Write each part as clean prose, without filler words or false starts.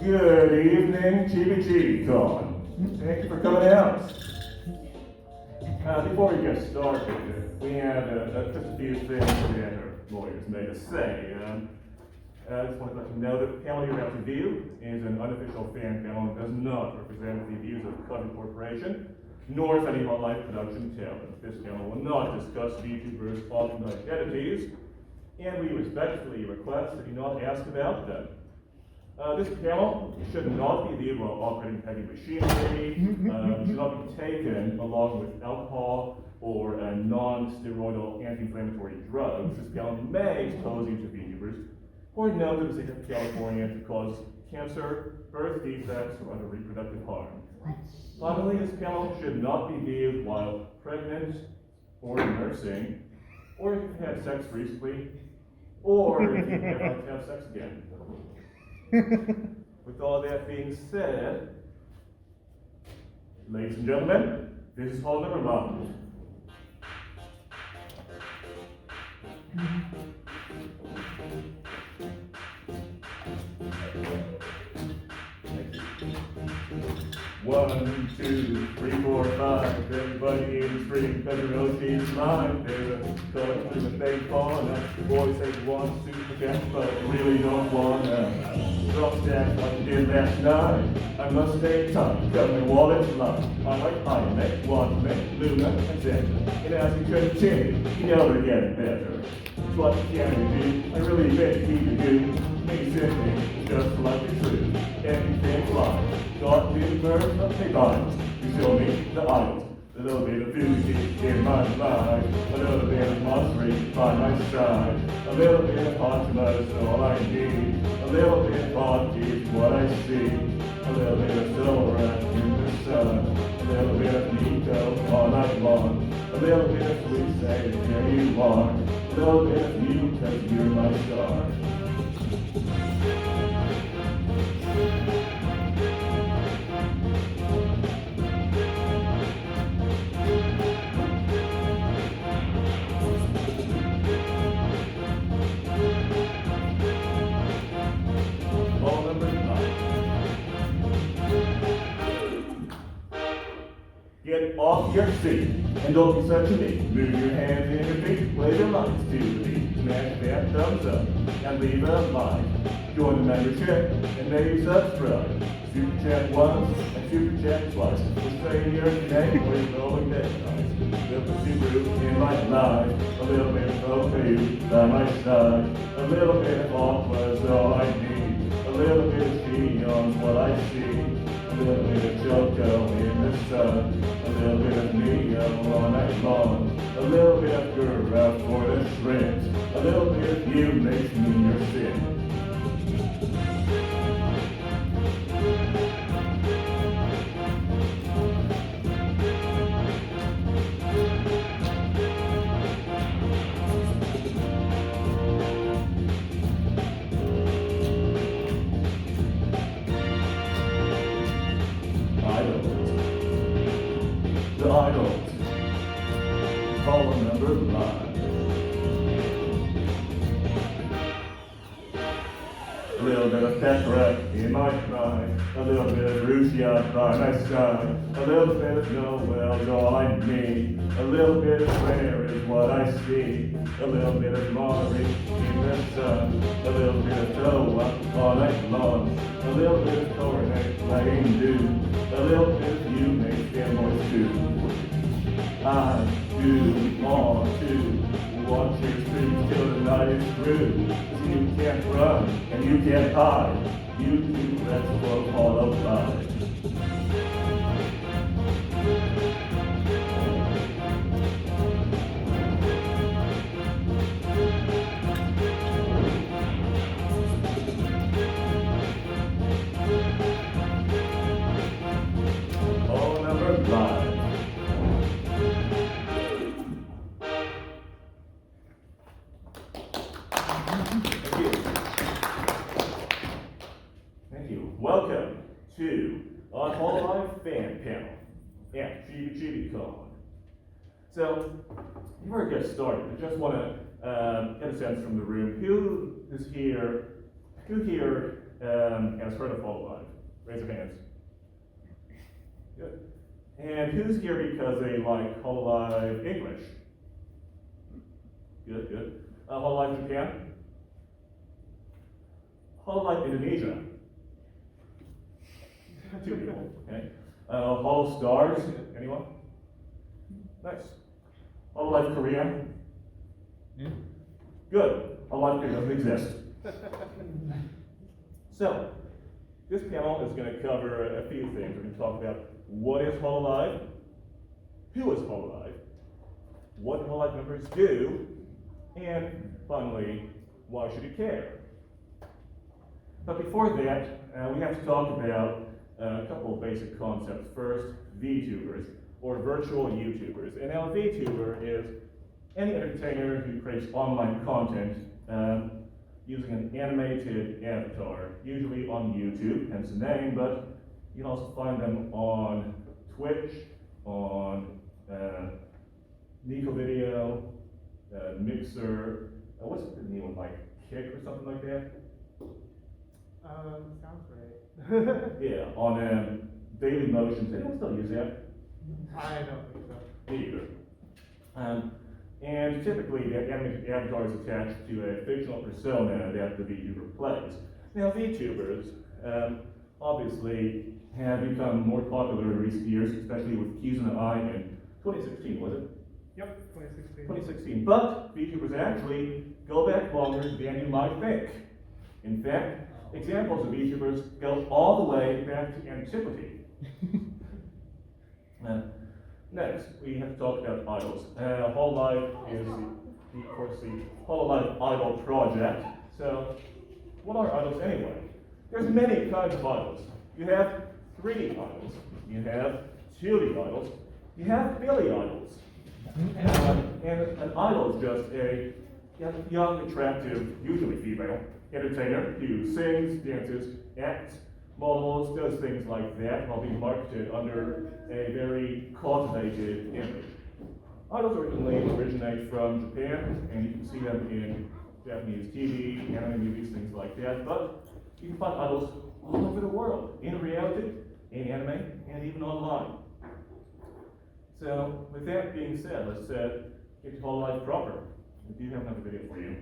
Good evening, Chibi Chibi Con. Thank you for coming out. Before we get started, we have just a few things that our lawyers made us say. I just want to let you know that the panel you're about to view is an unofficial fan panel and does not represent the views of Covey Corporation, nor is any Hololive production talent. This panel will not discuss VTubers' alternate identities, and we respectfully request that you not ask about them. This panel should not be viewed while operating heavy machinery, should not be taken along with alcohol or non-steroidal anti-inflammatory drugs. This panel may expose you to VTubers who are known to the state of California to cause cancer, birth defects, or other reproductive harm. Finally, this panel should not be viewed while pregnant or nursing, or if you've had sex recently, or if you would like to have sex again. With all that being said, ladies and gentlemen, this is hall number 1. Thank you. 1, 2, 3, 4, 5. Everybody in the street, because you know she's mine. There's a cut to the thing corner. The boy says he wants to forget, but I really don't want to. Drop that like you did last night. I must stay tight, cut my wallet's light. I like Iron, Watchmen, Luna, and Zeta. And as you continue, you know they're getting better. It's what you can do. I really bet you can do. Me simply, just like the truth. Everything flies. Got new birds, but they bites. You show me the idols. A little bit of beauty in my life. A little bit of monstery by my side. A little bit of hot blood is all I need. A little bit of hot is what I see. A little bit of silver in the sun. A little bit of Nico all night long. A little bit of sweet say, there you are. A little bit of you, cause you're my star. Get off your seat and don't be such a neat. Move your hands and your feet, play your lights to the beat. Smash that thumbs up and leave a like. Join the membership and maybe subscribe. Super chat once and super chat twice. We're saying your name, we're rolling that dice. Little Subaru in my life, a little bit of propane by my side. A little bit of aqua's all I need. A little bit of neon's what I see. A little bit of Choco in the sun. A little bit of Neo all night long. A little bit of girl for the shrimps. A little bit of you makes me your sin. The idols. Call number 9. A little bit of Petra in my pride. A little bit of Russia by my side. A little bit of Noel's all I need. A little bit of Claire is what I see. A little bit of Maury in the sun. A little bit of Toa all night long. A little bit of Coronet playing do. A little bit of you makes them boys too. I do want to watch your streets till the night is through. 'Cause you can't run and you can't hide. You do that's what Hololive. Hall number 5. Welcome to our Hololive fan panel at ChibiChibiCon. So, before I get started, I just want to get a sense from the room. Who here has heard of Hololive? Raise your hands. Good. And who's here because they like Hololive English? Good, good. Hololive Japan? Hololive Indonesia? 2 people, okay. Holo Stars, anyone? Nice. Hololive Korea? Good. Hololive Korea doesn't exist. So, this panel is going to cover a few things. We're going to talk about what is Hololive, who is Hololive, what Hololive members do, and finally, why should you care? But before that, we have to talk about a couple of basic concepts. First, VTubers, or virtual YouTubers. And now a VTuber is any entertainer who creates online content using an animated avatar, usually on YouTube, hence the name, but you can also find them on Twitch, on Nico Video, Mixer, what's the name of like Kick or something like that? Sounds right. Yeah, on Daily Motions. Anyone still use that? I don't think so. Me either. And typically, the animated avatar is attached to a fictional persona that the VTuber plays. Now, VTubers obviously have become more popular in recent years, especially with Keys in the Eye in 2016, was it? Yep, 2016. 2016. But VTubers actually go back longer than you might think. In fact, examples of VTubers go all the way back to antiquity. Next, we have to talk about idols. Hololive is, of course, the Hololive Idol Project. So, what are idols anyway? There's many kinds of idols. You have 3D idols, you have 2D idols, you have Billy idols. And an idol is just a young, attractive, usually female, entertainer who sings, dances, acts, models, does things like that while being marketed under a very cultivated image. Idols originate from Japan, and you can see them in Japanese TV, anime movies, things like that, but you can find idols all over the world, in reality, in anime, and even online. So, with that being said, let's get to Hololive proper. We do have another video for you.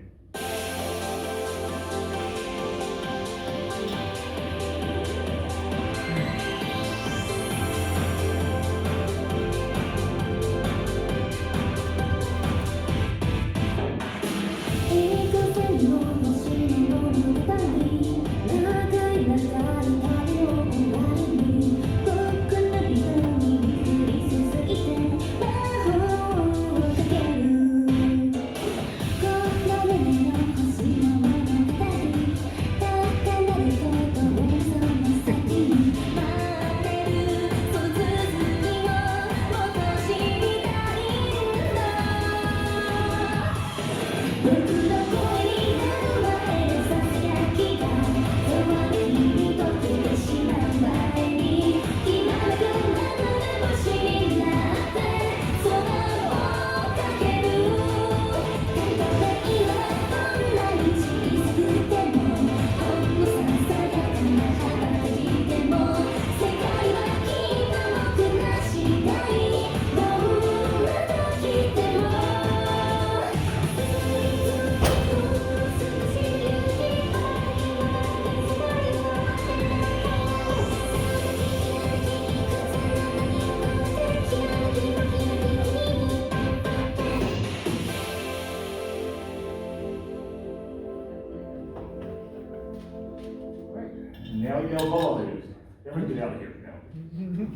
Now you know Hololive is. Everyone get out of here now.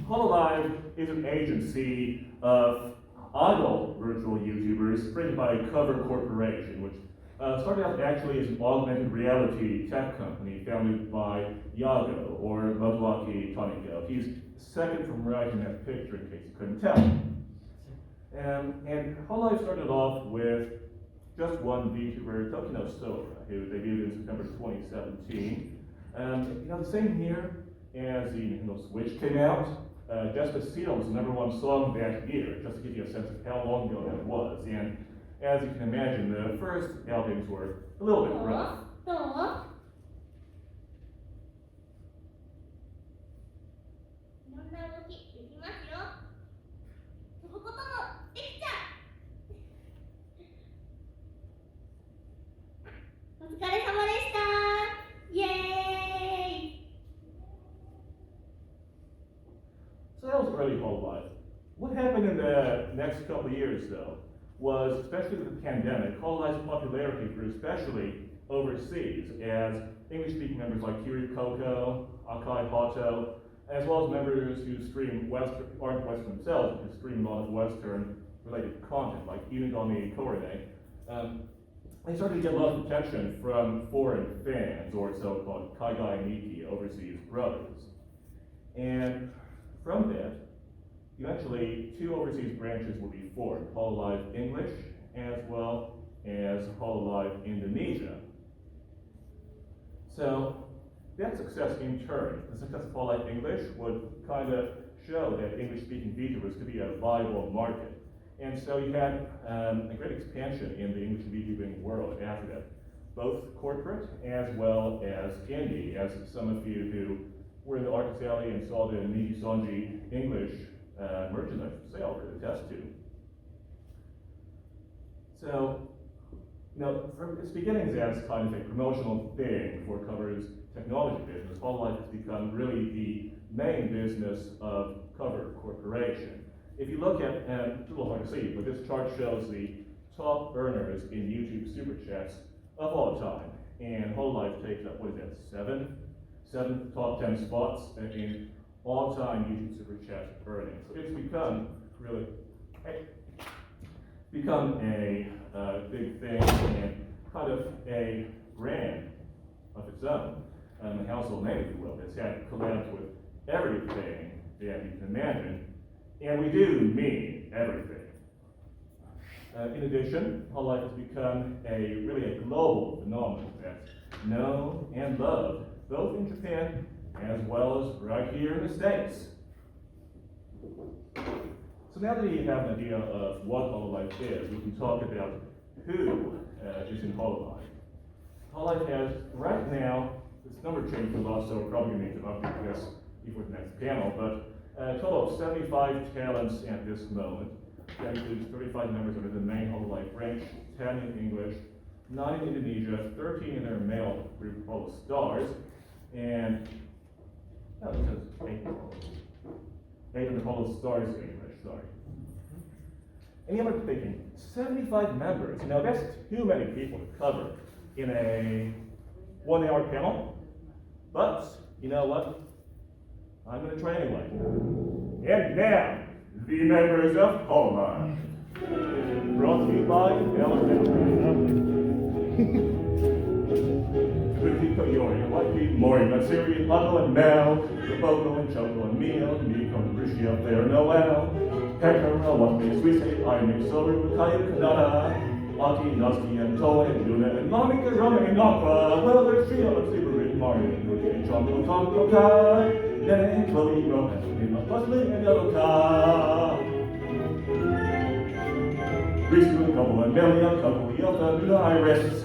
Hololive is an agency of idol virtual YouTubers created by Cover Corporation, which started out actually as an augmented reality tech company founded by Yago, or Motoaki Taniko. He's second from right in that picture, in case you couldn't tell. And Hololive started off with just one VTuber, Tokino Sora, who debuted in September 2017. The same year as the Nintendo Switch came out, Despacito was the #1 song that year, just to give you a sense of how long ago that was. And as you can imagine, the first albums were a little bit rough. 動きできますよ。飛ぶこともできちゃう。お疲れ様でした。イエーイ。 So that was early Hololive. What happened in the next couple of years, though, was, especially with the pandemic, Hololive's popularity grew especially overseas, as English-speaking members like Kiryu Koko, Akai Hato, as well as members who stream Western, aren't Western themselves, who stream a lot of Western-related content, like Inugami Korene, they started to get a lot of attention from foreign fans, or so-called Kaigai Niki, overseas brothers. And from that, eventually, two overseas branches will be formed, Hololive English as well as Hololive Indonesia. So that success in turn, the success of Hololive English would kind of show that English-speaking VTubers could be a viable market. And so you had a great expansion in the English VTubing world after that, both corporate as well as indie, as some of you who were in the Arctic Alley and saw the Niji Sonji English merchandise for sale could attest to. So, from its beginnings as kind of a promotional thing for Cover's technology business, Hololive has become really the main business of Cover Corporation. If you look at, and it's a little hard to see, but this chart shows the top earners in YouTube Super Chats of all time. And Hololive takes up, what is that, seven top 10 spots in all-time YouTube Super Chat earnings. So it's become really, a big thing and kind of a brand of its own, a household name, if you will. It's had collabs with everything that you can imagine, and we do mean everything. In addition, Hololive has become really a global phenomenon that's known and loved, both in Japan as well as right here in the States. So now that you have an idea of what Hololive is, we can talk about who is in Hololive. Hololive has, right now, this number changed a lot, so we're probably going to need to update this before the next panel, but a total of 75 talents at this moment. That includes 35 members under the main Hololive branch, 10 in English, 9 in Indonesia, 13 in their male group called Stars, and it says 8 in the Hollow Stars in English, sorry. And you might be thinking, 75 members, that's too many people to cover in a 1-hour panel, but you know what? I'm going to try anyway. And now, the members of Hololive. Brought to you by With Koyori, White Mori, Matsuri, Otto, and Mel, Roboto, and Choco, and Mio, Miko, and Rishi up there, Noel, Hector, Wati, Suisse, Irene, Soru, Kayu, Kanada, Aki, Noski, and Toa, and Luna, and Monica, Rome, and Aqua, well, there's Trio, and Super, and Mario, and Rudy, and Choco, Tom, Kai, Nene, Chloe, Romance, and Puzzling, and Yellow Car. Reese, and Couple, and Melia, Couple, Yota, Luna, Iris,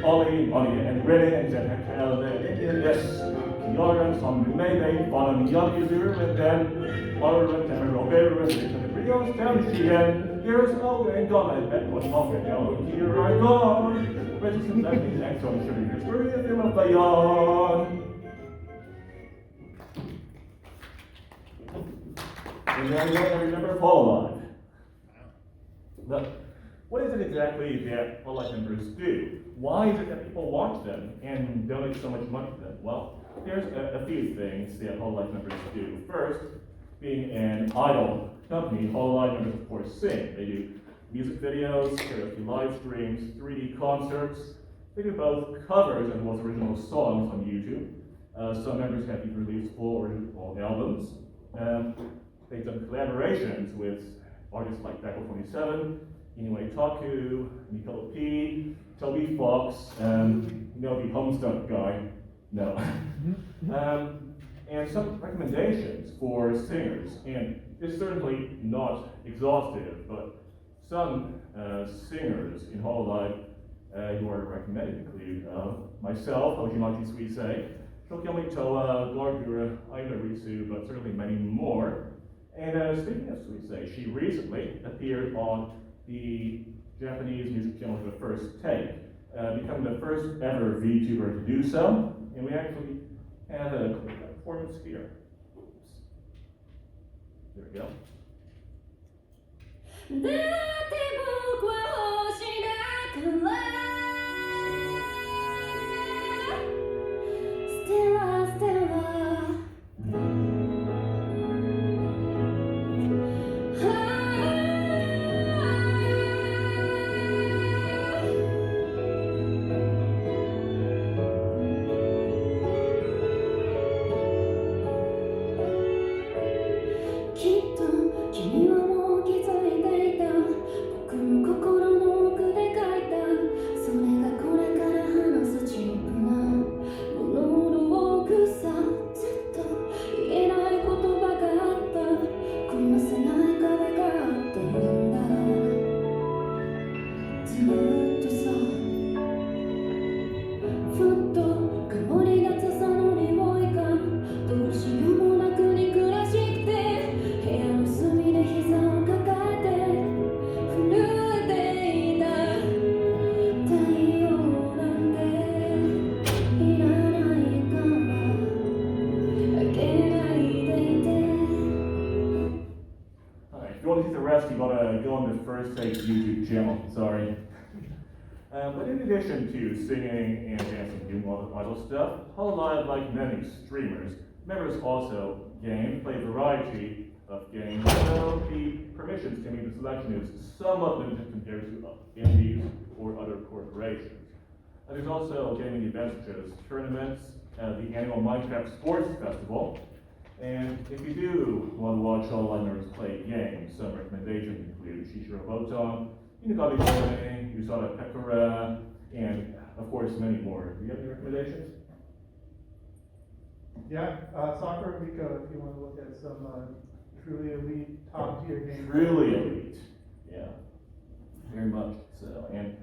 Ollie, Bonnie, and Renee, and Jen, and Calvin, and Indian, yes, Kiara, and Tom, Mayday, Bonham, Yogi, Zero, and then, Oliver, and Tamara, Robert, and Rios, Tamshi, here's Olga, and Donna, and Ben, what's off, and Yellow, here I gone. Regis, and Leslie, and Axel, and Sugar, and Spurry, and Emma, Bayon. And then I remember Hololive. But what is it exactly that Hololive members do? Why is it that people watch them and donate so much money to them? Well, there's a few things that Hololive members do. First, being an idol company, Hololive members of course sing. They do music videos, karaoke live streams, 3D concerts. They do both covers as well as original songs on YouTube. Some members have even released full original albums. They've done collaborations with artists like Beckel27, Inoue Taku, Nicole P, Toby Fox, the Homestuck guy, no. And some recommendations for singers, and it's certainly not exhaustive, but some singers in Hololive who are recommended include myself, Hojimachi Suise, Tokiyomi Toa, Gorgura, Aida Risu, but certainly many more. And speaking of Suisei, she recently appeared on the Japanese music channel for the first take, becoming the first ever VTuber to do so. And we actually have a performance here. Oops. There we go. だって僕は星だから Stella, Stellaきっと君はもう気づいていた僕の心の奥で書いたそれがこれから話すチープなものの多くさずっと言えない言葉があったこなせない壁があっているんだずっとさふっと香り立つその匂いがどうしようもなく憎らしくて部屋の隅で膝を抱えて震えていた太陽なんていらないからあげないでいて Alright, if you want to see the rest, you gotta go on the First Take YouTube channel, sorry. But in addition to singing and dancing, doing all the idol stuff, Hololive, like many streamers, members also game, play a variety of games, so the permissions, I mean the selection is somewhat limited compared to indies or other corporations. There's also gaming events such as tournaments, the annual Minecraft Sports Festival, and if you do want to watch Hololive members play games, some recommendations include Shishiro Botan, Inugami Kone, Usada Pekora, and of course many more. Do you have any recommendations? Yeah, Soccer Rico, if you want to look at some truly elite, top tier games. Really elite, yeah, very much so. And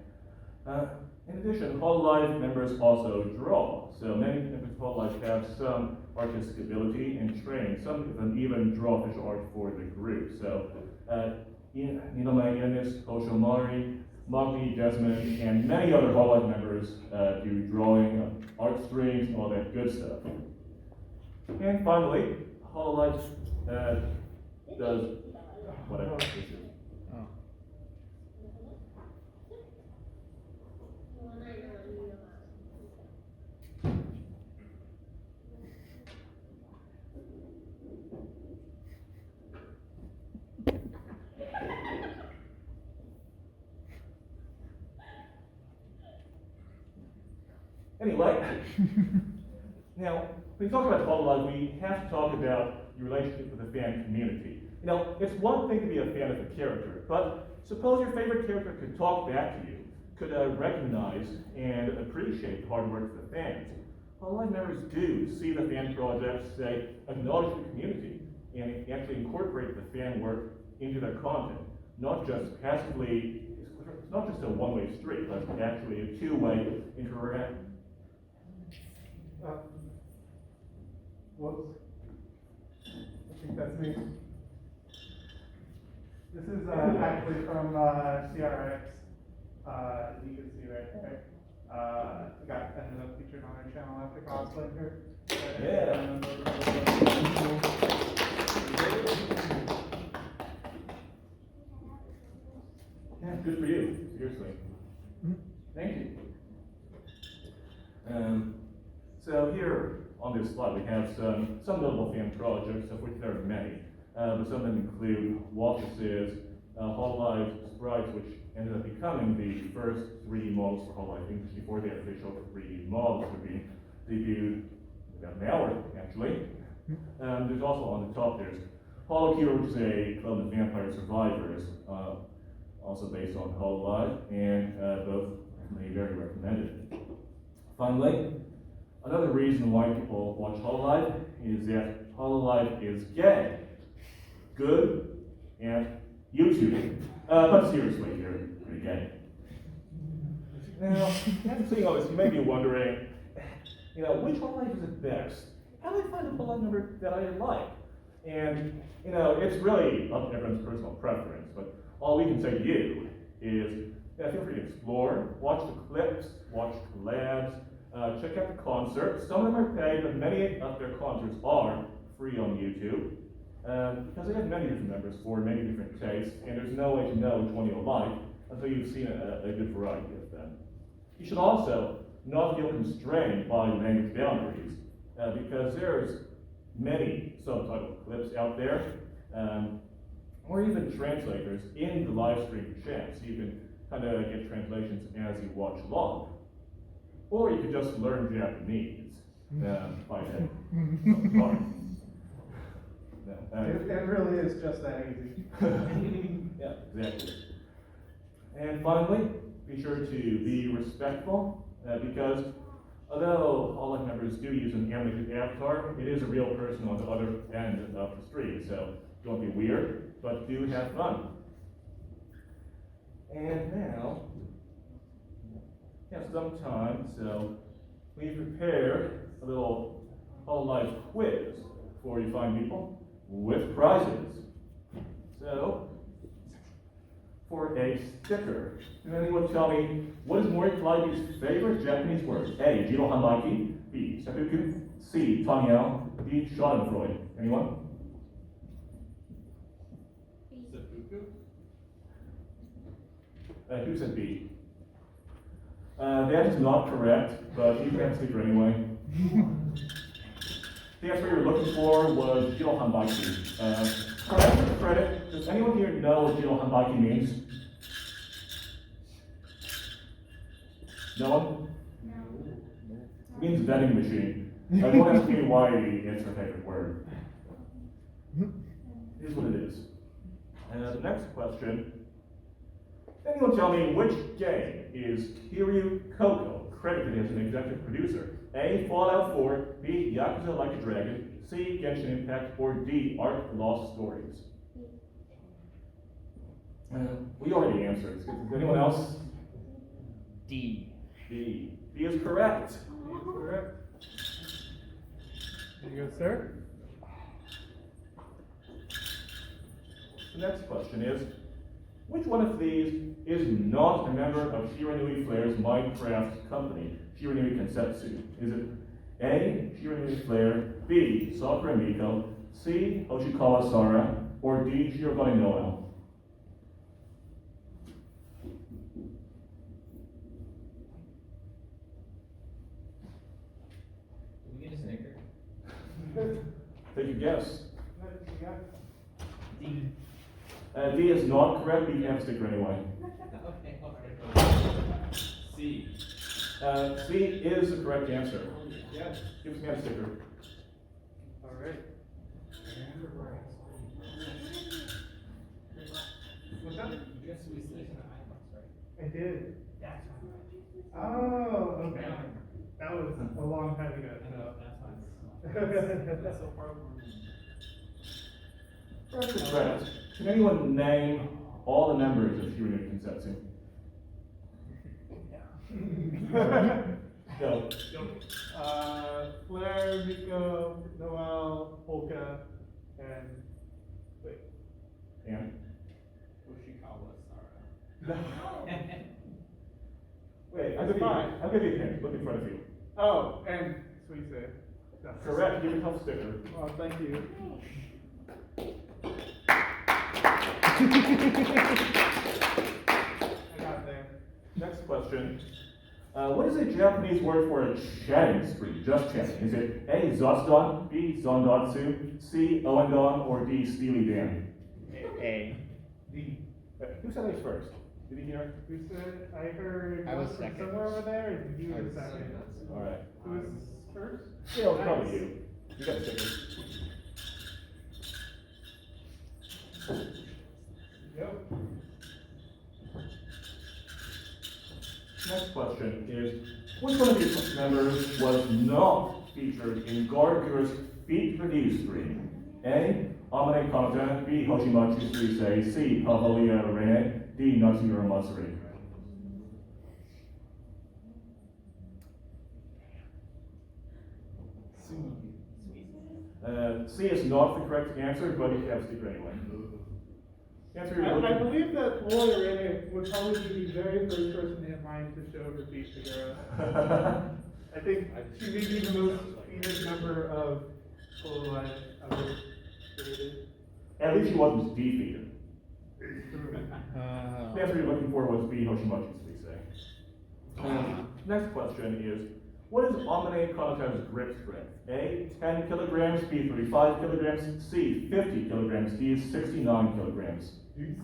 in addition, Hololive members also draw. So many members of Hololive have some artistic ability and training. Some of them even draw official art for the group. So Ninome Ines, Osho Mari, Magni, Desmond, and many other Hololive members do drawing, art streams, all that good stuff. And finally, Hololive does whatever. Anyway, now, when we talk about Hololive, we have to talk about your relationship with the fan community. You know, it's one thing to be a fan of a character, but suppose your favorite character could talk back to you, could recognize and appreciate the hard work of the fans. Hololive members do see the fan projects, they acknowledge the community, and actually incorporate the fan work into their content, not just passively. It's not just a one-way street, but actually a two-way interaction. Whoops. I think that's me. This is actually from CRX. You can see right there. Ended up featured on our channel after cosplaying her. Yeah. Yeah, good for you, seriously. Thank you. So here on this slide we have some notable fan projects, of which there are many. But some of them include Waltz's Hololive sprites, which ended up becoming the first 3D models for Hololive, things before the official 3D models would be debuted about an hour, actually. There's also on the top, there's Holocure, which is a clone of Vampire Survivors, also based on Hololive, and both very recommended. Finally, another reason why people watch Hololive is that Hololive is gay, good, and YouTubing. But seriously, you're pretty gay. Now, after seeing all this, you may be wondering, which Hololive is the best? How do I find a Hololive member that I like? And, it's really up to everyone's personal preference, but all we can say to you is, feel free to explore, watch the clips, watch collabs, check out the concerts. Some of them are paid, but many of their concerts are free on YouTube. Because they have many different members for many different tastes, and there's no way to know which one you'll like until you've seen a good variety of them. You should also not feel constrained by language boundaries, because there's many subtitled clips out there, or even translators in the live stream chat, so you can kind of get translations as you watch along. Or you could just learn Japanese by head. It really is just that easy. Yeah, exactly. And finally, be sure to be respectful, because although Hololive members do use an animated avatar, it is a real person on the other end of the stream, so don't be weird, but do have fun. And now, we have some time, so we've prepared a little Hololive quiz for you fine people with prizes. So, for a sticker, can anyone tell me what is Mori Kalabi's favorite Japanese word? A. Jiro Hanbaiki. B. Seppuku. C. Tanyao. D. Schadenfreude. Anyone? Seppuku? Who said B? That is not correct, but you can have a sticker anyway. The answer you were looking for was Jiro Hanbaiki. For credit, does anyone here know what Jiro Hanbaiki means? No one? No. It means vending machine. Don't ask me why it's her favorite word. It is what it is. The next question. Anyone tell me which game is Kiryu Koko credited as an executive producer? A. Fallout 4, B. Yakuza Like a Dragon, C. Genshin Impact, or D. Ark Lost Stories? We already answered. Is anyone else? D. D. D is correct. Correct. There you go, sir. The next question is, which one of these is not a member of Shiranui Flair's Minecraft company, Shiranui Kensetsu? Is it A. Shiranui Flair, B. Sakura Miko, C. Hoshikawa Sara, or D. Shirogane Noel? Did we get a snicker? Take a guess. D. D is not correct, but you can have a sticker anyway. Okay, okay. C. C is the correct answer. Yes. Give us a sticker. All right. What's that? Yes, we said IMAX, right? I did. That's fine. Oh, okay. That was a long time ago. So. That's so far from First is correct. Can anyone name all the members of Shiranui Kensetsu? Go. Flair, Miko, Noel, Polka, and wait. And? Hoshikawa Sara. Wait, Fine. I'll give you a hint. Look in front of you. Oh, and Suise. Correct. Give a tough sticker. Oh, thank you. I got there. Next question. What is a Japanese word for a chatting spree? Just chatting. Is it A. Zasdan, B. Zondatsu, C. Oendon, or D. Steely Dan? A. D. Who said A first? Did you hear? Who said? I heard I was one from second. somewhere over there, and you were second. All right. Who was first? Yeah, it was probably you. You got the sticker. Yep. Next question is, which one of these members was not featured in Gargura's Beat Review stream? A. Amane Kanata, B. Hoshimachi Suisei, C. Pavalia Rene, D. Natsuro Matsuri. C is not the correct answer, but you have to stick anyway. Answer your I believe that Lori Ray would probably be the very first person in mind to show her beat to girl. I think she may be the most famous member of Hololive ever created. At least she wasn't defeated. The answer you're looking for was B, Hoshimachi's say. Next question is, what is Omine Konota's grip strength? A, 10 kilograms, B, 35 kilograms, C, 50 kilograms, D, 69 kilograms.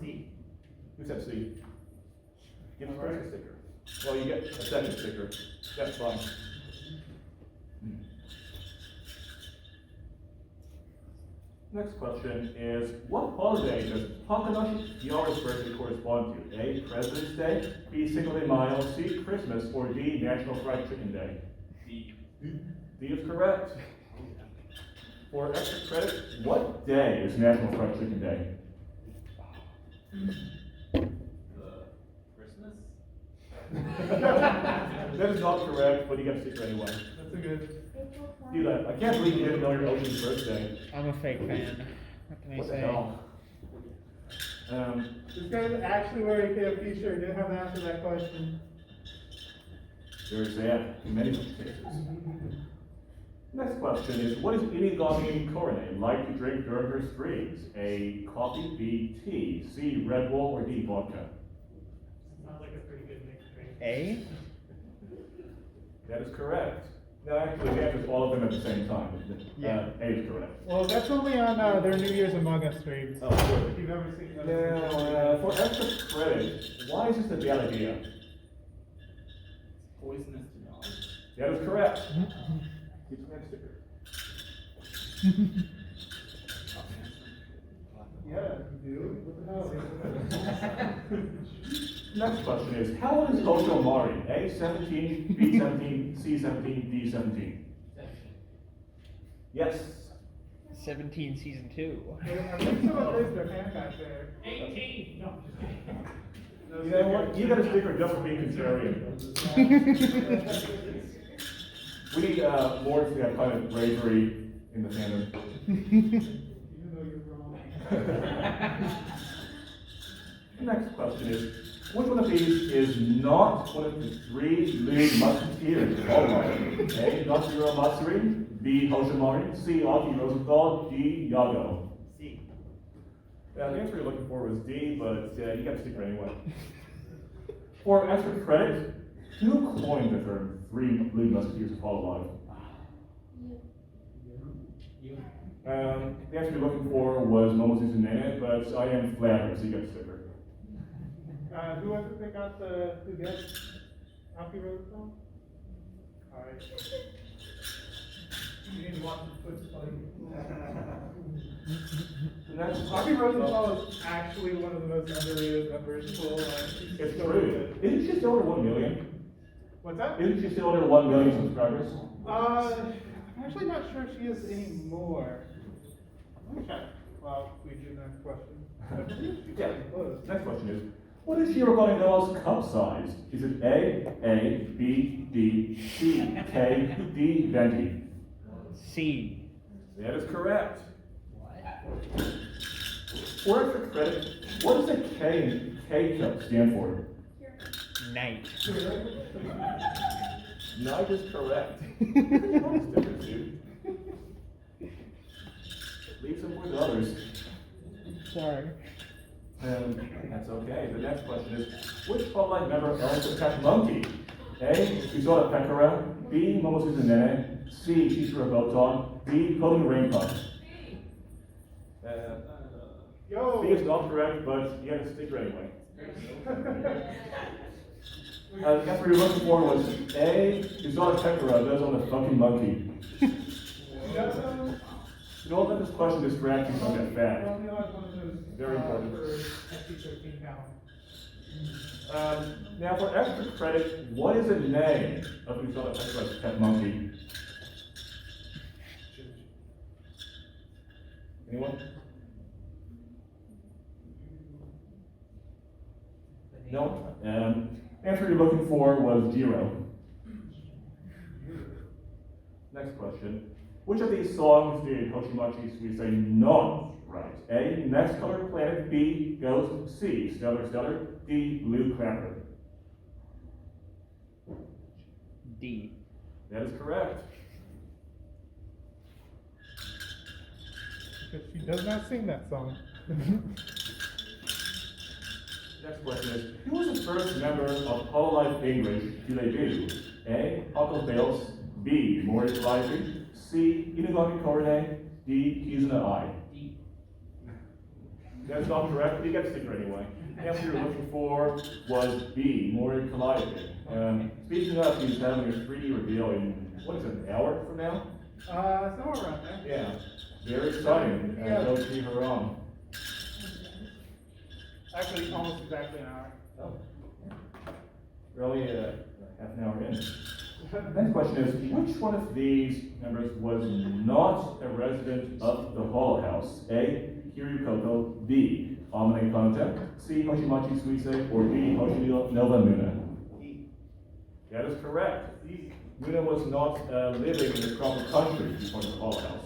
C. Who said C? Give us a sticker. Well, you get a second sticker. That's fine. Next question is, what holiday does Takanashi Kiara's birthday correspond to? A, President's Day, B, Cinco de Mayo, C, Christmas, or D, National Fried Chicken Day? D. D is correct. For extra credit, what day is National Fried Chicken Day? Christmas? That is not correct, but you get a sticker anyway. That's a good. Do that. I can't believe you didn't know your Ocean's birthday. I'm a fake fan. What can I What the say? hell? This guy's actually wearing a KFP shirt. Didn't have to answer that question. Very sad in many such cases. Next question is, what is Inigami Korone like to drink during her streams? A, coffee, B, tea, C, Red Bull, or D, vodka? Sounds like a pretty good mixed drink. A? That is correct. No, actually, the answer is all of them at the same time. Yeah. A is correct. Well, that's only on their New Year's Among Us streams. Oh, sure. If you've ever seen those. Now, for extra credit, why is this a bad idea? Poisonous to dogs. That is correct. Keep some sticker. Yeah, you do. What the hell? Next question is, how old is Osho Mari? A, 17, B, 17, C, 17, D, 17? Yes. 17 season 2. I think someone raised their hand back there. 18. No. No You know what? sticker. You got a sticker just for being contrarian. We need more to have kind of bravery in the fandom. Even though you're wrong. Next question is, which one of these is not one of the three lead musketeers? All right. A, Noshiro Matsuri, B, Hoshimari, C, Aki Rosenthal, D, Yago. C. The answer you're looking for was D, but you got to stick anyway. For extra credit, who coined the term three lead musketeers of Hololive? You. The answer you're looking for was Momosuzu Nene, but I am flattered, so you got a sticker. Who was it that got who gets Alfie Rosenthal? Alright. You didn't watch the foot Next, Alfie Rosenthal is actually one of the most underrated members of Hololive. it's true. Isn't she still under 1 million? What's that? Isn't she still under 1 million subscribers? I'm actually not sure if she is anymore. Let me check. Well, we do the next question. I believe she's Yeah. pretty close. Next question is, what is Shirogane Noah's cup size? Is it A, B, D, C, K, D, venti? C. That is correct. For extra credit, what does the K in K cup stand for? Night. Night is correct. Stickers, dude. Leave some for the others. Sorry. That's okay. The next question is, which Hololive member owns the pet monkey? A, Isoda Pekara, B, Momosuzu Nene, C, Chishiro Botan, D, Coding Rainpuff. Yo! B is not correct, but you have a sticker anyway. The answer you're looking for was A, Isoda Pekara lives on the fucking monkey. Don't let this question distract you from that fact. Well, Neil has one of those, Very important. For SC13 count. Now, for extra credit, what is the name of Isoda Pekara's pet monkey? Anyone? No? Answer you're looking for was Jiro. Next question. Which of these songs did Hoshimachi Suisei not write? A. Next Color Planet. B. Ghost. C. Stellar Stellar. D. Blue Clapper. D. That is correct. Because she does not sing that song. Next question is, who was the first member of Hololive English to debut? A. Uncle Bales. B. Mori Lively. C. Inugami Korone. D. Kizuna Ai. D. That's not correct, but you get a sticker anyway. The answer you're looking for was B. Mori Lively. Speaking of, he's having a 3D reveal in, what is it, an hour from now? Somewhere around there. Yeah. Very exciting. Yeah. Go see her on. Actually, almost exactly an hour. Oh. We're only half an hour in. Next question is, which one of these members was not a resident of the Hall House? A. Kiryu Koko. B. Amane Kanta. C. Hoshimachi Suisei. Or D. Hoshinova Muna. D. That is correct. Muna was not living in the proper country before the Hall House.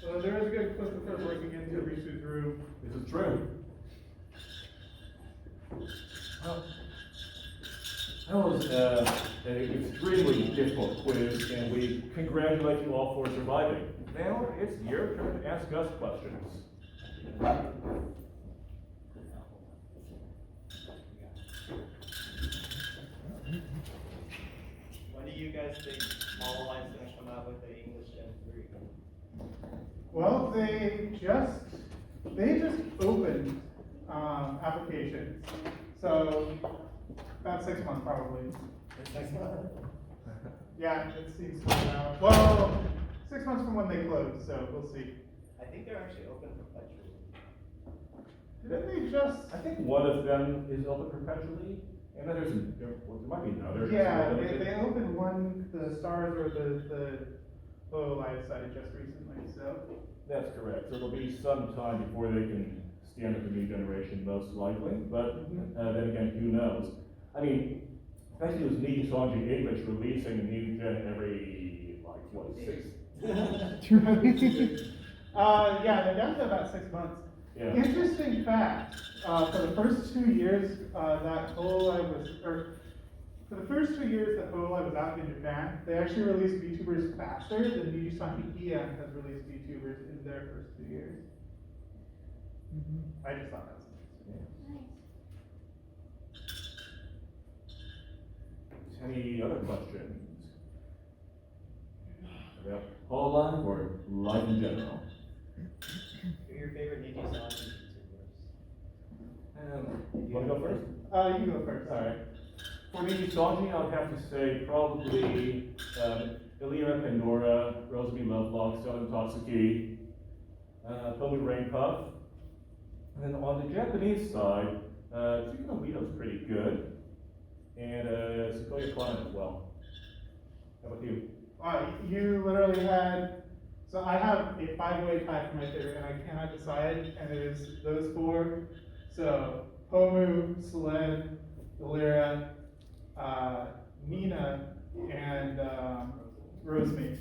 So there is a good clip of her breaking into Risu's room. This is true. Well, that was an extremely difficult quiz, and we congratulate you all for surviving. Now it's your turn to ask us questions. When do you guys think Hololive's gonna come out with the English Gen 3? Well, they just opened applications, so about 6 months probably. Yeah, it seems to be out. Well, 6 months from when they closed, so we'll see. I think they're actually open perpetually. Didn't they just? I think one of them is open perpetually, and then there might be another. Yeah, they opened one, the Stars or the Hololive site just recently, so. That's correct. So there'll be some time before they can stand up the new generation, most likely. But then again, who knows? I mean, especially with Niji Sanji English releasing a new gen every, like, what, 6? Yeah, they're down to about 6 months. Yeah. Interesting fact, for the first 2 years that Hololive was, or for the first 2 years that Hololive was out in Japan, they actually released VTubers faster than Niji Sanji EM has released VTubers in their first 2 years. I just thought that was interesting. Any other questions about Hololive or life in general? Who are your favorite Niji Sanji You want to go first? You go first. All right. For Niji Sanji, I would have to say probably Illyra Pandora, Roseby Lovelock, Stellan Tatsuki, Tomu Rain Puff. And then on the Japanese side, Tsukino Mito's pretty good. And Sequoia Climate as well. How about you? You literally had, so I have a 5-way tie for my favorite, and I cannot decide, and it is those 4. So, Pomu, Selene, Illyra, Nina, and Rosemary.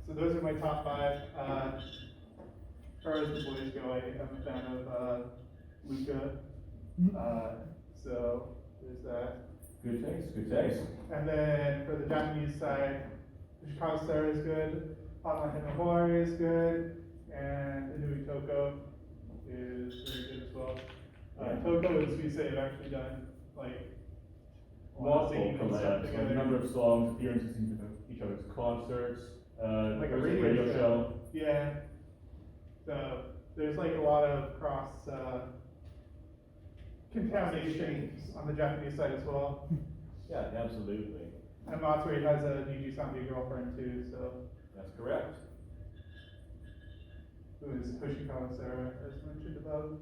So those are my top 5. As far as the boys go, I am a fan of Luca. So there's that. Good taste, good taste. And then for the Japanese side, the Chicago Star is good, Hotline Himawari is good, and Inui Toko is very good as well. Toko and Suisei have actually done like a lot of Multiple singing and stuff collabs, like a together. number of songs, appearances in each other's concerts, Like a there's radio show. Yeah. So there's like a lot of cross contamination on the Japanese side as well. Yeah, absolutely. And Matsuri has a Niji Sanji girlfriend too, so That's correct. who is Hoshikawa Sarah, as mentioned above.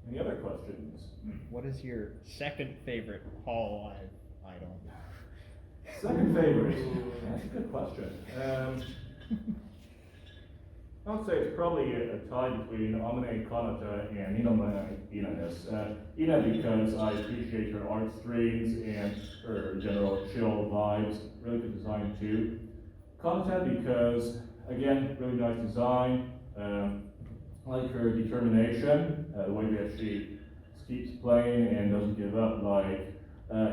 Any other questions? What is your second favorite Hololive idol? Second favorite? That's a good question. I would say it's probably a tie between Amane Kanata and Inamane Inanis. Ina because I appreciate her art streams and her general chill vibes, really good design too. Kanata because, again, really nice design. I like her determination, the way that she keeps playing and doesn't give up. Like,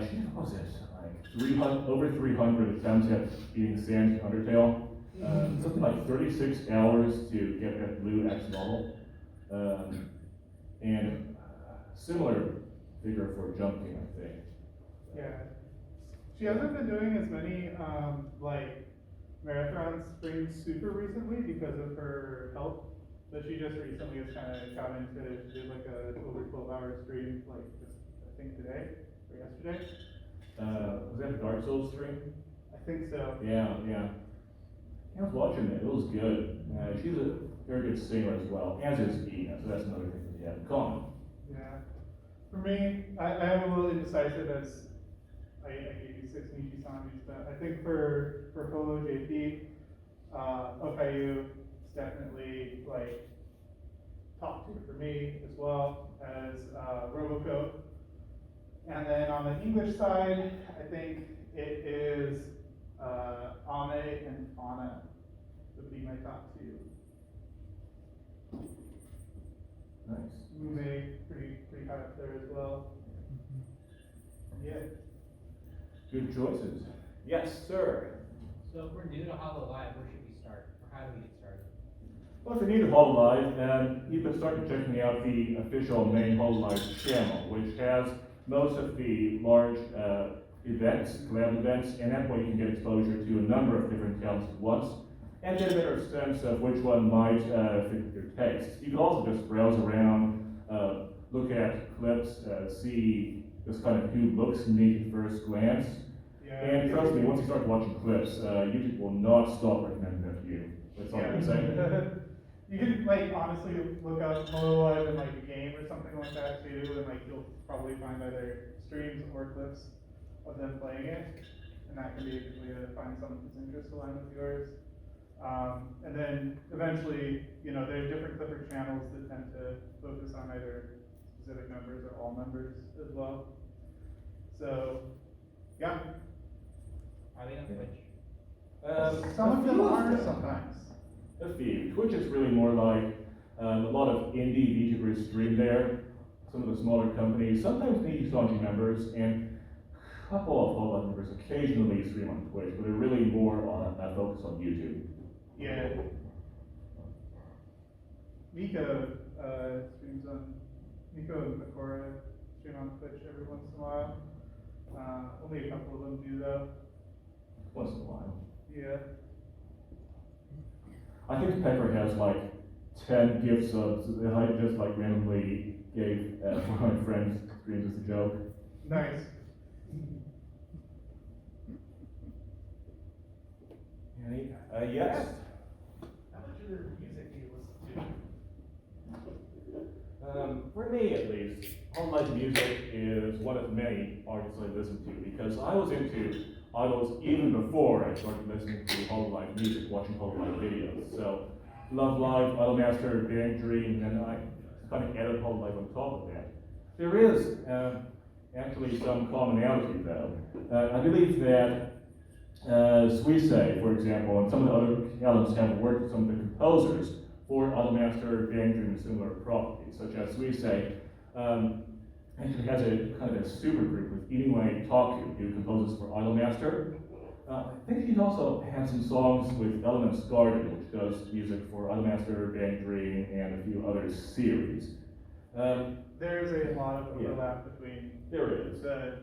she was it, like 300, over 300 attempts at beating Sans Undertale. Something like 36 hours to get that blue X model. And similar figure for jumping, I think. Yeah. She hasn't been doing as many, like, marathon springs super recently because of her health. But she just recently has kind of got into it. She did like a over 12-hour stream, like, just, I think today or yesterday. Was that the Dark Souls stream? I think so. Yeah, yeah. I was watching it, it was good. She's a very good singer as well, as is Ina, so that's another thing that we have in common. Yeah. For me, I am a little indecisive as I gave you 6 Nichi-Sanjis, but I think for Holo JP, Okayu is definitely like top 2 for me as well as Roboco. And then on the English side, I think it is Ame and Fauna would be my top 2. Nice. Mume, pretty high up there as well. Yeah. Good choices. Yes, sir. So if we're new to Hololive, where should we start? Or how do we get started? Well, if you're new to Hololive, you can start checking out the official main Hololive channel, which has most of the large events, collab events, and that way you can get exposure to a number of different talents at once, and get a better sense of which one might fit your taste. You can also just browse around, look at clips, see just kind of who looks neat at first glance. Yeah. And trust me, once you start watching clips, YouTube will not stop recommending that to you. That's all I can say. You can, like, honestly look up Hololive in, like, a game or something like that too, and, like, you'll probably find either streams or clips of them playing it, and that can be a good way to find someone whose interests align with yours. And then eventually, you know, there are different Clipper channels that tend to focus on either specific members or all members as well. So, yeah. Are they on Twitch? Some of them are sometimes. A few. Twitch is really more like a lot of indie VTubers stream there. Some of the smaller companies, sometimes Nichi-Sanji members, and a couple of Hololive members occasionally stream on Twitch, but they're really more on focus on YouTube. Yeah. Miko streams on, Miko and Makora stream on Twitch every once in a while. Only a couple of them do though. Once in a while. Yeah. I think Pepper has like 10 gift subs that I just like randomly gave one of my friends streams as a joke. Nice. Yes. How much of their music do you listen For me at least, Hololive music is one of many artists I listen to because I was into idols even before I started listening to Hololive music, watching Hololive videos. So, Love Live, Idolmaster, Bang Dream, and I kind of added Hololive on top of that. There is actually some commonality though. I believe that Suisse, for example, and some of the other elements have worked with some of the composers for Idolmaster, Bang Dream, and similar properties, such as Suisse actually has a kind of a super group with Inoue Taku, who composes for Idolmaster. I think he's also had some songs with Elements Garden, which does music for Idolmaster, Bang Dream, and a few other series. There's a lot of overlap between There is. the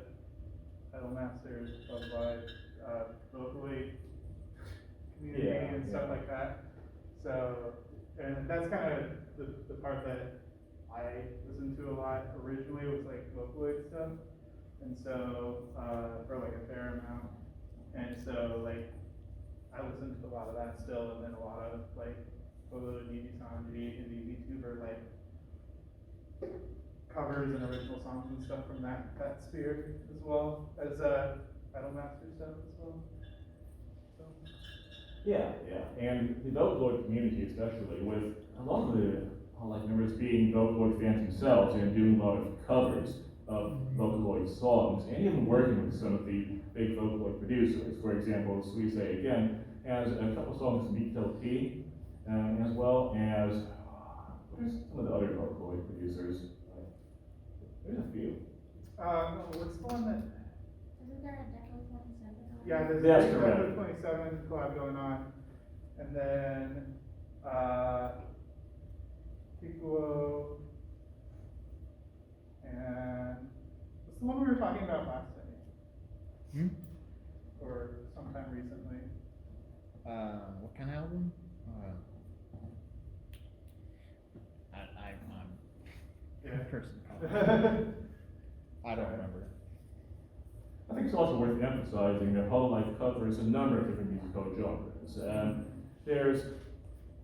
Idolmasters of like vocally community and stuff like that. So, and that's kind of the part that I listened to a lot originally was like Vocaloid stuff, and so for like a fair amount, and so like I listened to a lot of that still, and then a lot of like Holo Nichi-Sanji, indie VTuber like covers and original songs and stuff from that sphere as well as Idolmaster stuff as well. So Yeah, and the Vocaloid community especially, with a lot of the Hololive members being Vocaloid fans themselves and doing a lot of covers of Vocaloid songs, and even working with some of the big Vocaloid producers. For example, We Say Again has a couple songs from Meet P, as well as, what are some of the other Vocaloid producers? There's a few. What's the one that, Isn't there a Deco 27 on? yeah, there's That's a correct. 27 collab going on. And then, Piccolo, and what's the one we were talking about last day? Hmm? Or sometime recently? What kind of album? I'm Yeah. person. I don't remember. I think it's also worth emphasizing that Hololive covers a number of different musical genres. There's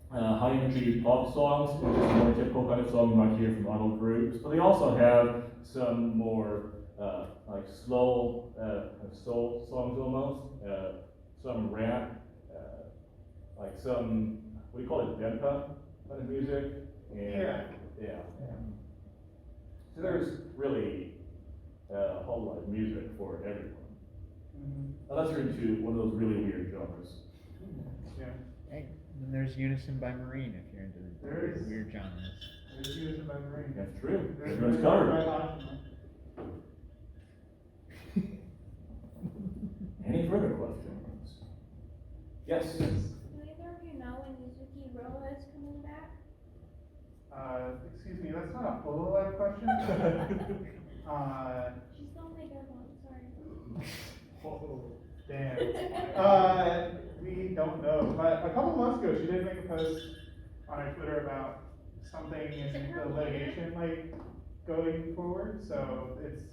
high energy pop songs, which is a more typical kind of song you might hear from idol groups, but they also have some more like slow soul songs almost, some rap, like some, what do you call it, dempa kind of music, and yeah. So there's really a whole lot of music for everyone. Unless you're into one of those really weird genres. Yeah. Hey, then there's Unison by Marine if you're into There is. weird genres. There's Unison by Marine. That's true. There's Everyone's Marine covered. by Oshima. Any further questions? Yes? Do either of you know when Yuzuki Roa is coming back? Excuse me, that's not a Hololive question. She's the only good one, sorry. Oh, damn. We don't know, but a couple months ago, she did make a post on her Twitter about something in the litigation, like, going forward, so it's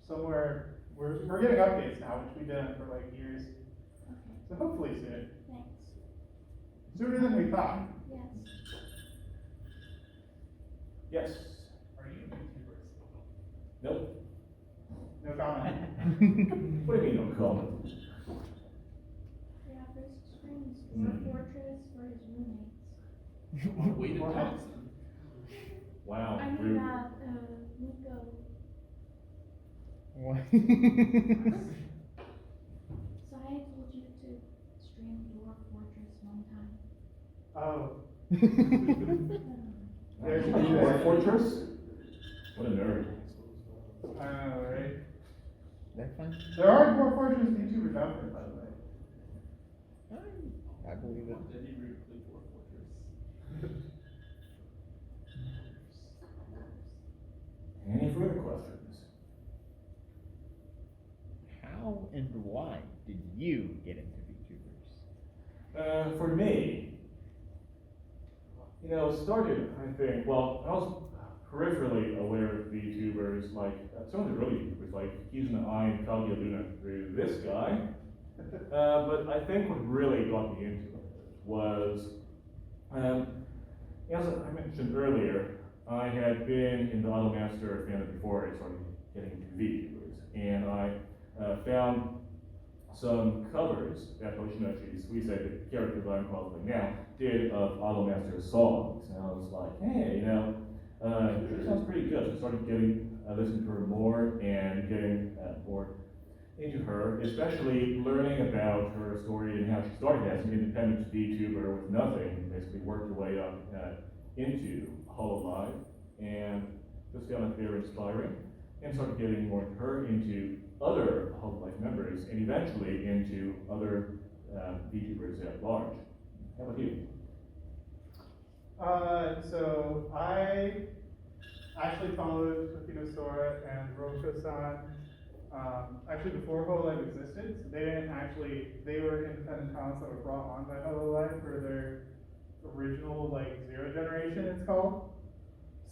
somewhere, we're getting updates now, which we've done for like years, Okay, so hopefully soon. thanks. Sooner than we thought. Yes. Yes? Are you VTubers? Nope. No comment. What do you mean, no comment? Yeah, first screens, Hmm. Fortress for his roommates. Way to What? talk. Wow. I mean, rude. Nico. What? So I had told you to stream Dwarf Fortress one time. Oh, There's There's- Dwarf Fortress? What a nerd. I know, right? They're fun. There are Dwarf Fortress YouTubers out there, by the way. I believe it. Did he really play Dwarf Fortress? Any further questions? How and why did you get into VTubers? For me, started, I think, well, I was peripherally aware of VTubers, like, some of the early YouTubers, like Keys in the Eye and Kaguya Luna through this guy. But I think what really got me into it was, as I mentioned earlier, I had been in the Idolmaster fandom before I started getting into VTubers, and I found some covers that Hoshinochi's, we say the character that I'm calling now, did of Idolmaster songs, and I was like, hey, it sounds pretty good. So I started getting, listening to her more and getting more into her, especially learning about her story and how she started as an independent VTuber with nothing, basically worked her way up into Hololive, and just found it very inspiring, and started getting more into her, into other Hololive members, and eventually into other VTubers at large. How about you? So I actually followed Tokino Sora and Roku-san, actually before Hololive existed. So they were independent talents that were brought on by Hololive for their original, Zero Generation, it's called.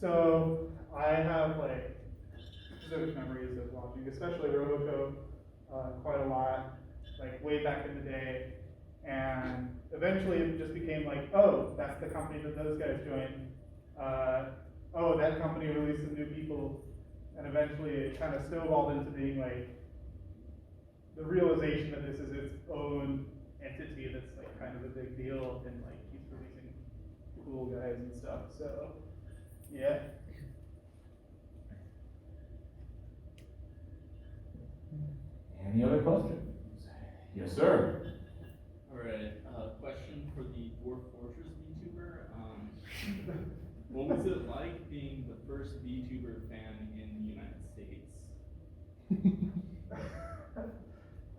So I have, specific memories of watching, especially Roboco, quite a lot, way back in the day. And eventually it just became oh, that's the company that those guys joined. Oh, that company released some new people. And eventually it kind of snowballed into being the realization that this is its own entity that's like kind of a big deal and like keeps releasing cool guys and stuff. So yeah. Any other questions? Yes, sir. Alright, question for the Dwarf Fortress VTuber. What was it like being the first VTuber fan in the United States?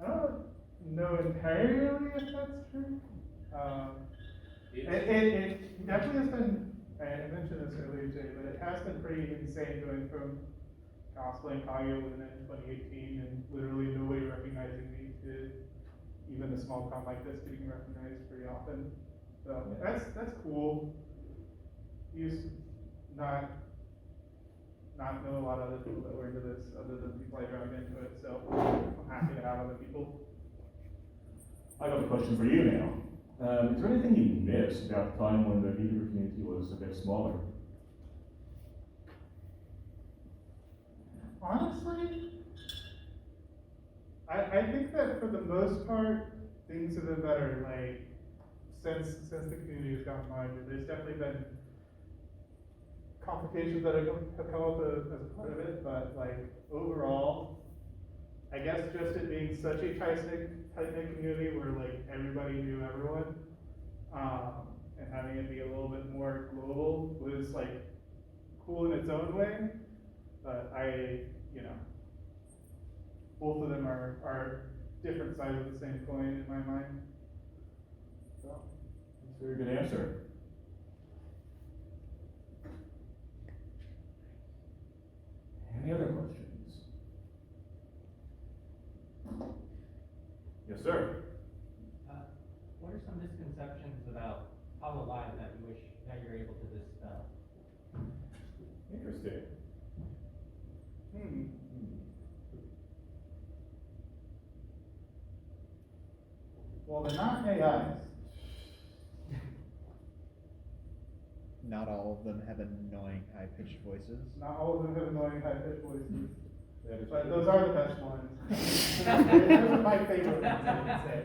I don't know entirely if that's true. It definitely has been, I mentioned this earlier today, but it has been pretty insane going from cosplaying Kage Luna in 2018 and literally nobody recognizing me to even a small con like this getting recognized pretty often. So that's cool. Used to not know a lot of other people that were into this other than people I dragged into it, so I'm happy to have other people. I got a question for you now. Is there anything you missed about the time when the VTuber community was a bit smaller? Honestly, I think that for the most part, things have been better, like, since the community has gotten larger. There's definitely been complications that have come up as a part of it, but like, overall, I guess just it being such a tight-knit community where like, everybody knew everyone, and having it be a little bit more global was like, cool in its own way, but both of them are different sides of the same coin in my mind. So. That's a very good answer. Any other questions? Yes, sir. What are some misconceptions about Hololive that you wish that you're able to dispel? Interesting. Well, they're not AIs. Not all of them have annoying high-pitched voices. Not all of them have annoying high-pitched voices. That is But true. those are the best ones. Those are my favorite ones, I would say.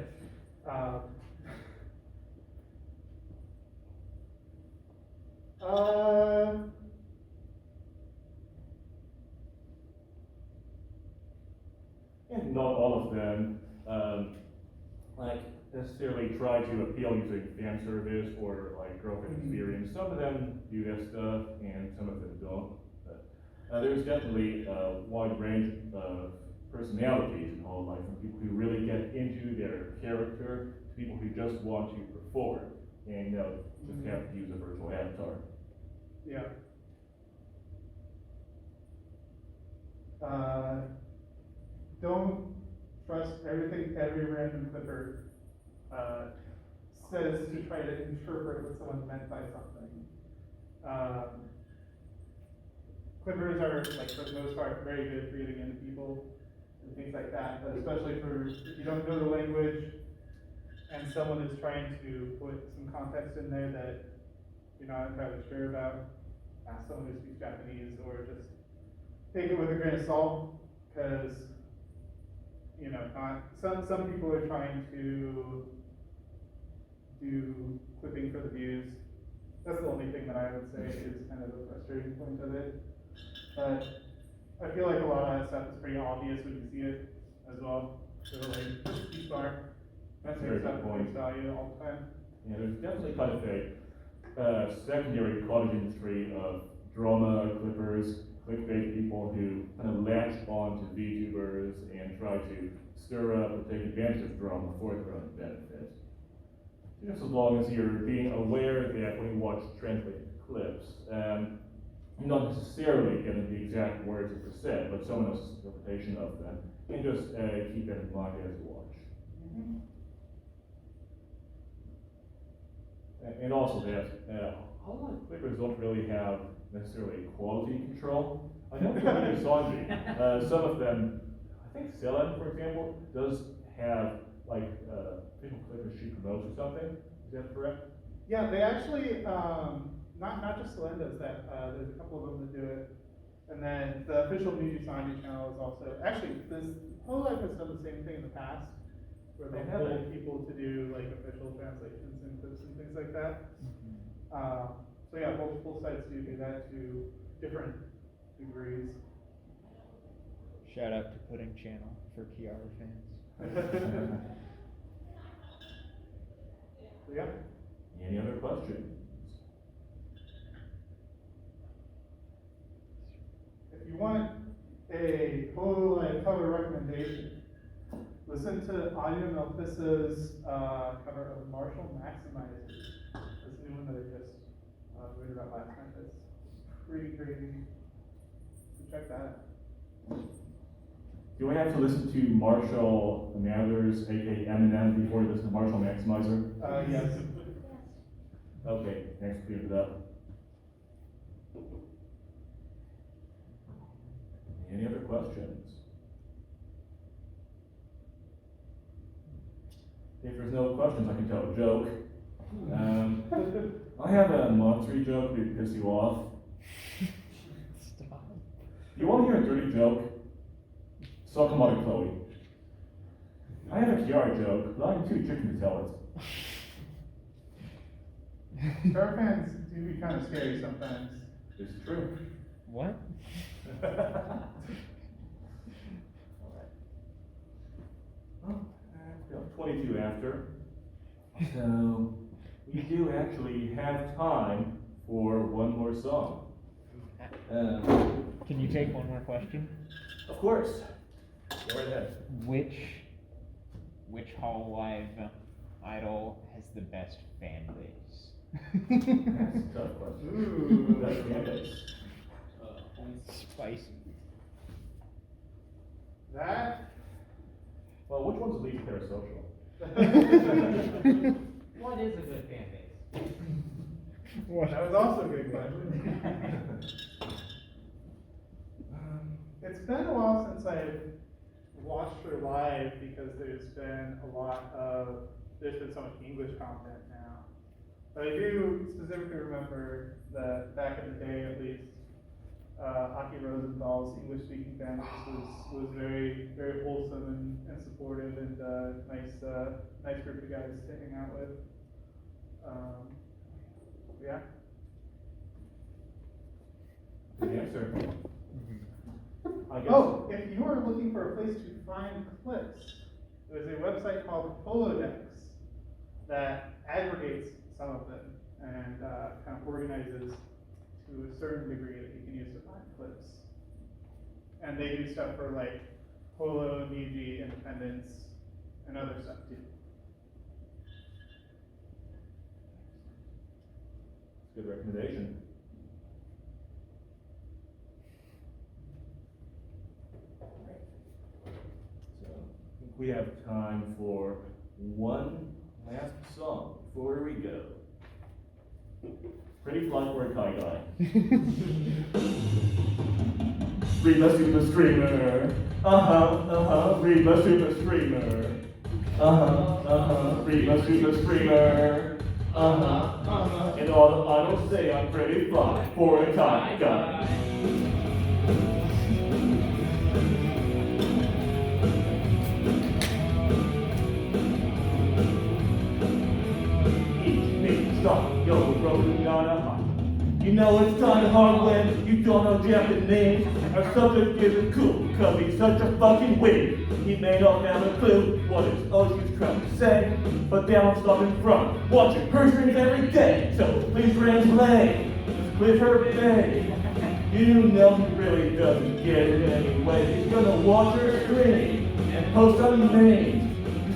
And not all of them, like, necessarily try to appeal using fan service or like girlfriend experience. Some of them do that stuff, and some of them don't. But there's definitely a wide range of personalities in Hololive, from people who really get into their character to people who just want to perform and just have to use a virtual avatar. Yeah. Don't trust everything every random clipper says to try to interpret what someone meant by something. Clippers are, like, for the most part, very good for getting into people and things like that, but especially for if you don't know the language and someone is trying to put some context in there that you're not entirely sure about, ask someone who speaks Japanese, or just take it with a grain of salt, because some people are trying to do clipping for the views. That's the only thing that I would say is kind of the frustrating point of it. But I feel like a lot of that stuff is pretty obvious when you see it as well. So like, Star, That's a very good point. value all the time. Yeah, there's definitely kind of a secondary cottage industry of drama clippers, clickbait people who kind of latch on to VTubers and try to stir up or take advantage of drama for their own benefit. Just as long as you're being aware that when you watch translated clips, you're not necessarily getting the exact words that were said, but someone else's interpretation of them, and just keep that in mind as you watch. And also that a lot of clippers don't really have necessarily quality control. I know for many Sanji, some of them, I think Selen, for example, does have like official clippers she promotes or something. Is that correct? Yeah, they actually, not just Selen does that, there's a couple of them that do it. And then the official Miji Sanji channel is also, actually, Hololive has done the same thing in the past. where they Oh, pull people to do like official translations and clips and things like that. So yeah, multiple sites do that to different degrees. Shout out to Pudding Channel for Kiara fans. So yeah. Any other questions? If you want a Hololive cover recommendation, listen to Anya Melfisa's cover of Marshall Maximizers. This new one that I just read about last night. That's pretty crazy. Check that out. Do I have to listen to Marshall Mathers, aka Eminem, before you listen to Marshall Maximizer? Yes. Okay, thanks for clearing it up. Any other questions? If there's no questions, I can tell a joke. I have a monster joke to piss you off. Stop. You want to hear a dirty joke? So come on, Chloe. I have a Kiara joke, but I'm too chicken to tell it. Star fans do be kind of scary sometimes. It's true. What? Well, 22 after. So, we do actually have time for one more song. Can you take one more question? Of course. Go right ahead. Which Hololive idol has the best fan base? That's a tough question. Ooh. That's fan base. Spicy. That. Well, which one's the least parasocial? What is a good fan base? That was also a good question. It's been a while since I've watched her live because there's been so much English content now. But I do specifically remember that back in the day, at least, Aki Rosenthal's English-speaking fan base was very, very wholesome and supportive and nice group of guys to hang out with. Yeah. Good answer. I guess. Oh, if you are looking for a place to find clips, there's a website called Holodex that aggregates some of them and kind of organizes to a certain degree that you can use to find clips. And they do stuff for like Holo, Niji, Independence, and other stuff too. Good recommendation. So, I think we have time for one last song before we go. Pretty fly for a Kai guy. Reba Super Streamer. Reba Super Streamer. Reba Super Streamer. And all the idols say I'm pretty fly for a Kai guy. Stop, yo, rolling on a hot. You know it's kinda hard when you don't know Japanese. Our subject isn't cool, cause he's such a fucking weird. He may not have a clue what his Oshi's trying to say, but they don't stop in front, watching her streams every day. So please translate, with her babe. You know he really doesn't get it anyway. He's gonna watch her stream and post on memes.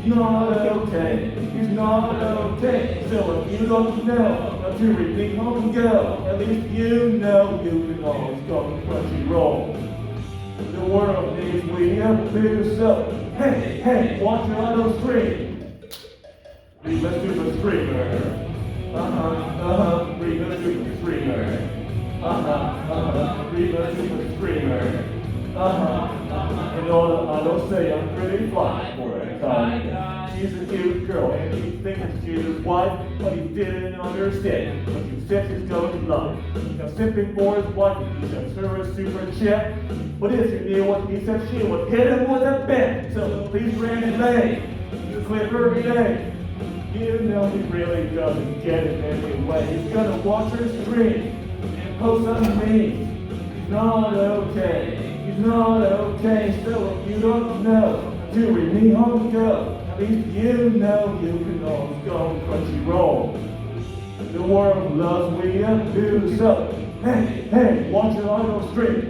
He's not okay, he's not okay. So if you don't know, not to repeat home and go. At least you know you can always go to Crunchyroll. The world needs we have to so. Hey, watch your idol stream. Reba Super Streamer. Reba Super Streamer. Reba Super Streamer. And all the idols say I'm pretty fly for a time. She's a cute girl and he thinks she's his wife, but he didn't understand what you said she's going to love. Now simping for his wife, he sends her a super check. But if you knew what he said, she would hit him with a pen. So please translate the Clipper day. You know he really doesn't get it anyway. He's gonna watch her stream and post on me. He's not okay. He's not okay. So if you don't know, to read me home go. At least you know you can always go on Crunchyroll. The world loves weeaboo, so hey, watch your idol stream.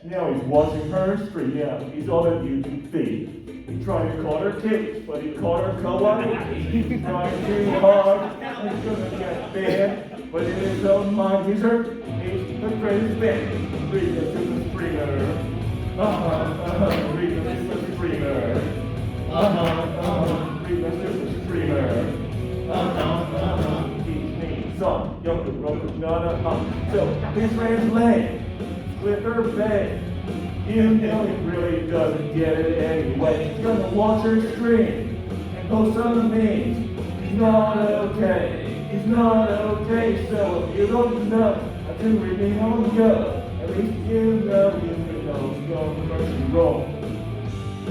Now he's watching her stream, yeah, he's on a YouTube feed. He tried to call her Kate, but he called her kawaii. He's trying too hard, he's gonna get banned. But in his own mind, he's the greatest fan. Rita Super Streamer. Rita Super Streamer. Rita Super Streamer. Son, Yoku, Roku, Nana, so his translate with her face. You know he really doesn't get it anyway. He's gonna watch her stream and post on the memes. He's not okay. He's not okay. So if you don't know, I can read me on go. At least you know go on Crunchyroll.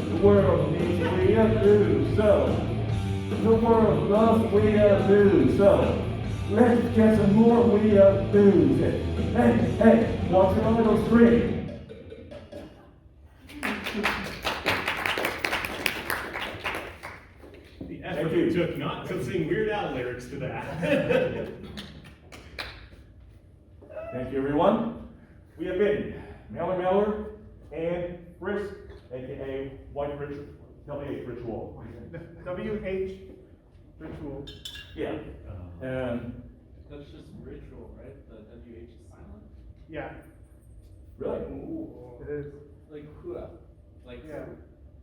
The world needs weeaboo, so the world loves weeaboo, so let's get some more weeaboos. Hey, watch your idol stream. The effort it took not to sing Weird Al lyrics to that. Thank you, everyone. We have been Meller and Frisk, aka White Ritual. WH Ritual. WH Ritual. Yeah. That's just ritual, right? The WH is silent. Yeah, Really? it is. Like hua. Like Yeah.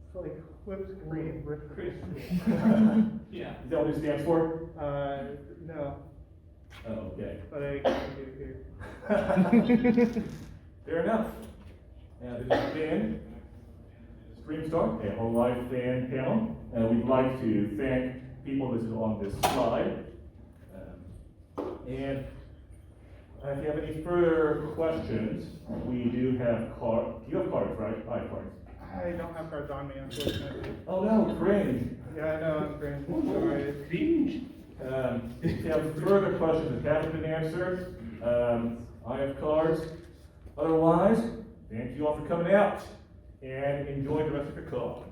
It's like whipped cream with Christian. Yeah. Is that what it stands for? No, Oh, okay. but I can do here. Fair enough. This has been Streamstar, a Hololive fan panel. We'd like to thank people listed on this slide. And if you have any further questions, we do have cards. You have cards, right? I have cards. I don't have cards on me, unfortunately. Oh no, cringe. Yeah, I know, I'm cringe. Sorry. Cringe. If you have further questions that haven't been answered, I have cards. Otherwise, thank you all for coming out and enjoy the rest of your con.